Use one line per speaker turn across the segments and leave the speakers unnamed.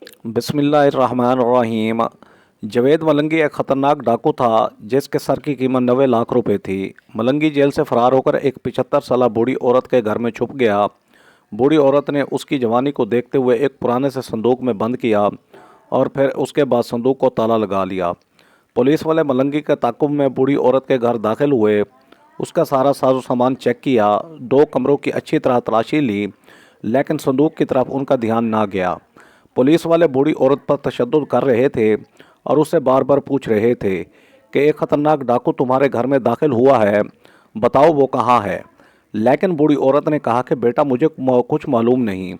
बिस्मिल्लाहिर्रहमानिर्रहीम। जावेद मलंगी एक ख़तरनाक डाकू था जिसके सर की कीमत 90 लाख रुपए थी। मलंगी जेल से फरार होकर एक 75 साल बूढ़ी औरत के घर में छुप गया। बूढ़ी औरत ने उसकी जवानी को देखते हुए एक पुराने से संदूक में बंद किया और फिर उसके बाद संदूक को ताला लगा लिया। पुलिस वाले मलंगी के ताक़ुब में बूढ़ी औरत के घर दाखिल हुए। उसका सारा साजो सामान चेक किया, 2 कमरों की अच्छी तरह तलाशी ली, लेकिन संदूक की तरफ उनका ध्यान ना गया। पुलिस वाले बूढ़ी औरत पर तशद्दुद कर रहे थे और उससे बार बार पूछ रहे थे कि एक ख़तरनाक डाकू तुम्हारे घर में दाखिल हुआ है, बताओ वो कहाँ है। लेकिन बूढ़ी औरत ने कहा कि बेटा मुझे कुछ मालूम नहीं।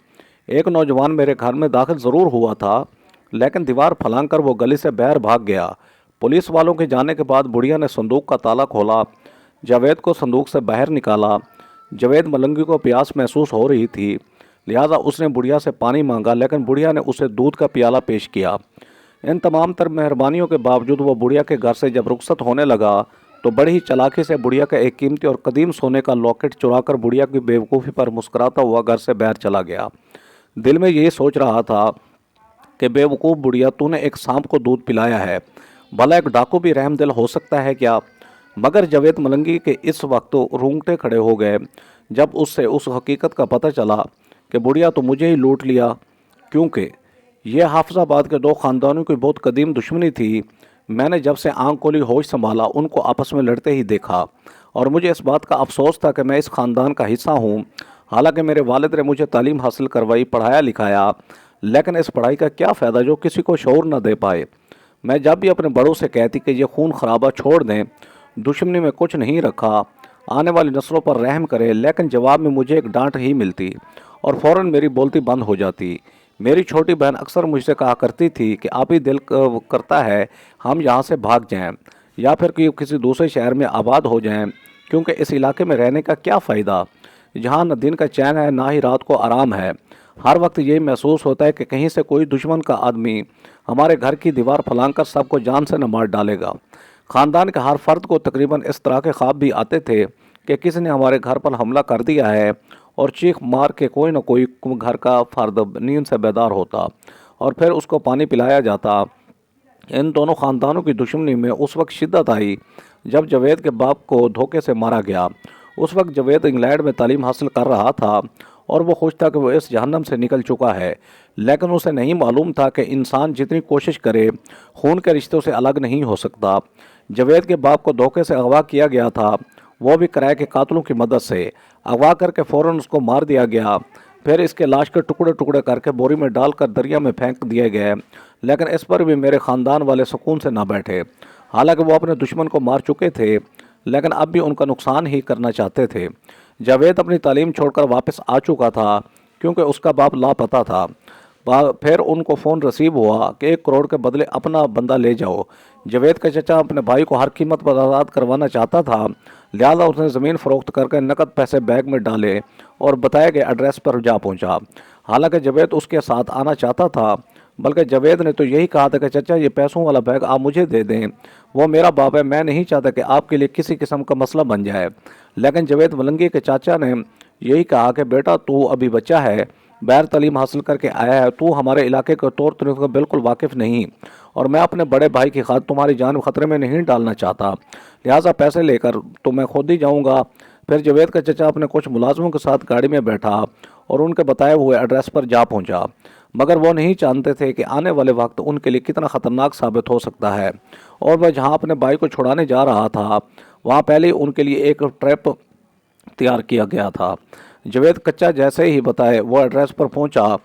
एक नौजवान मेरे घर में दाखिल ज़रूर हुआ था, लेकिन दीवार फलांग कर वो गली से बाहर भाग गया। पुलिस वालों के जाने के बाद बुढ़िया ने संदूक का ताला खोला, जावेद को संदूक से बाहर निकाला। जावेद मलंगी को प्यास महसूस हो रही थी, लिहाजा उसने बुढ़िया से पानी मांगा, लेकिन बुढ़िया ने उसे दूध का प्याला पेश किया। इन तमाम तर मेहरबानियों के बावजूद वो बुढ़िया के घर से जब रुखसत होने लगा तो बड़ी ही चालाकी से बुढ़िया का एक कीमती और कदीम सोने का लॉकेट चुराकर बुढ़िया की बेवकूफ़ी पर मुस्कुराता हुआ घर से बाहर चला गया। दिल में यही सोच रहा था कि बेवकूफ़ बुढ़िया, तूने एक सांप को दूध पिलाया है, भला एक डाकू भी रहमदिल हो सकता है क्या। मगर जावेद मलंगी के इस वक्त रूंगटे खड़े हो गए जब उससे उस हकीकत का पता चला कि बुढ़िया तो मुझे ही लूट लिया, क्योंकि यह हाफिजाबाद के 2 ख़ानदानों की बहुत कदीम दुश्मनी थी। मैंने जब से आंख खोली होश संभाला उनको आपस में लड़ते ही देखा और मुझे इस बात का अफसोस था कि मैं इस ख़ानदान का हिस्सा हूँ। हालांकि मेरे वालिद ने मुझे तालीम हासिल करवाई, पढ़ाया लिखाया, लेकिन इस पढ़ाई का क्या फ़ायदा जो किसी को शऊर न दे पाए। मैं जब भी अपने बड़ों से कहती कि ये खून खराबा छोड़ दें, दुश्मनी में कुछ नहीं रखा, आने वाली नस्लों पर रहम करें, लेकिन जवाब में मुझे एक डांट ही मिलती और फ़ौरन मेरी बोलती बंद हो जाती। मेरी छोटी बहन अक्सर मुझसे कहा करती थी कि आप ही दिल करता है हम यहाँ से भाग जाएं या फिर कि किसी दूसरे शहर में आबाद हो जाएं, क्योंकि इस इलाके में रहने का क्या फ़ायदा, जहाँ न दिन का चैन है ना ही रात को आराम है। हर वक्त यही महसूस होता है कि कहीं से कोई दुश्मन का आदमी हमारे घर की दीवार फलांग कर सबको जान से न मार डालेगा। ख़ानदान के हर फर्द को तकरीबन इस तरह के ख्वाब भी आते थे कि किसी ने हमारे घर पर हमला कर दिया है, और चीख मार के कोई न कोई घर का फर्द नींद से बेदार होता और फिर उसको पानी पिलाया जाता। इन दोनों ख़ानदानों की दुश्मनी में उस वक्त शिद्दत आई जब जावेद के बाप को धोखे से मारा गया। उस वक्त जावेद इंग्लैंड में तालीम हासिल कर रहा था और वो खुश था कि वो इस जहन्नम से निकल चुका है, लेकिन उसे नहीं मालूम था कि इंसान जितनी कोशिश करे खून के रिश्तों से अलग नहीं हो सकता। जावेद के बाप को धोखे से अगवा किया गया था, वो भी किराए के कातलों की मदद से। अगवा करके फ़ौरन उसको मार दिया गया, फिर इसके लाश के टुकड़े टुकड़े करके बोरी में डालकर दरिया में फेंक दिए गए। लेकिन इस पर भी मेरे ख़ानदान वाले सुकून से ना बैठे। हालांकि वो अपने दुश्मन को मार चुके थे, लेकिन अब भी उनका नुकसान ही करना चाहते थे। जावेद अपनी तालीम छोड़कर वापस आ चुका था क्योंकि उसका बाप लापता था। फिर उनको फ़ोन रिसीव हुआ कि 1 करोड़ के बदले अपना बंदा ले जाओ। जावेद का चचा अपने भाई को हर कीमत पर आज़ाद करवाना चाहता था, लिहाजा उसने ज़मीन फ़रोख्त करके नकद पैसे बैग में डाले और बताए गए एड्रेस पर जा पहुंचा। हालांकि जावेद उसके साथ आना चाहता था, बल्कि जावेद ने तो यही कहा था कि चचा ये पैसों वाला बैग आप मुझे दे दें, वो मेरा बाप है, मैं नहीं चाहता कि आपके लिए किसी किस्म का मसला बन जाए। लेकिन जावेद मलंगी के चाचा ने यही कहा कि बेटा तू अभी बच्चा है, बैर तालीम हासिल करके आया है, तू हमारे इलाके के तौर तरीक़ों का बिल्कुल वाकिफ़ नहीं, और मैं अपने बड़े भाई की खातिर तुम्हारी जान खतरे में नहीं डालना चाहता, लिहाजा पैसे लेकर तो मैं खुद ही जाऊंगा। फिर जावेद का चचा अपने कुछ मुलाजमों के साथ गाड़ी में बैठा और उनके बताए हुए एड्रेस पर जा पहुंचा, मगर वो नहीं जानते थे कि आने वाले वक्त उनके लिए कितना ख़तरनाक साबित हो सकता है। और वह जहाँ अपने भाई को छुड़ाने जा रहा था वहाँ पहले ही उनके लिए एक ट्रैप तैयार किया गया था। जावेद कच्चा जैसे ही बताए वो एड्रेस पर पहुंचा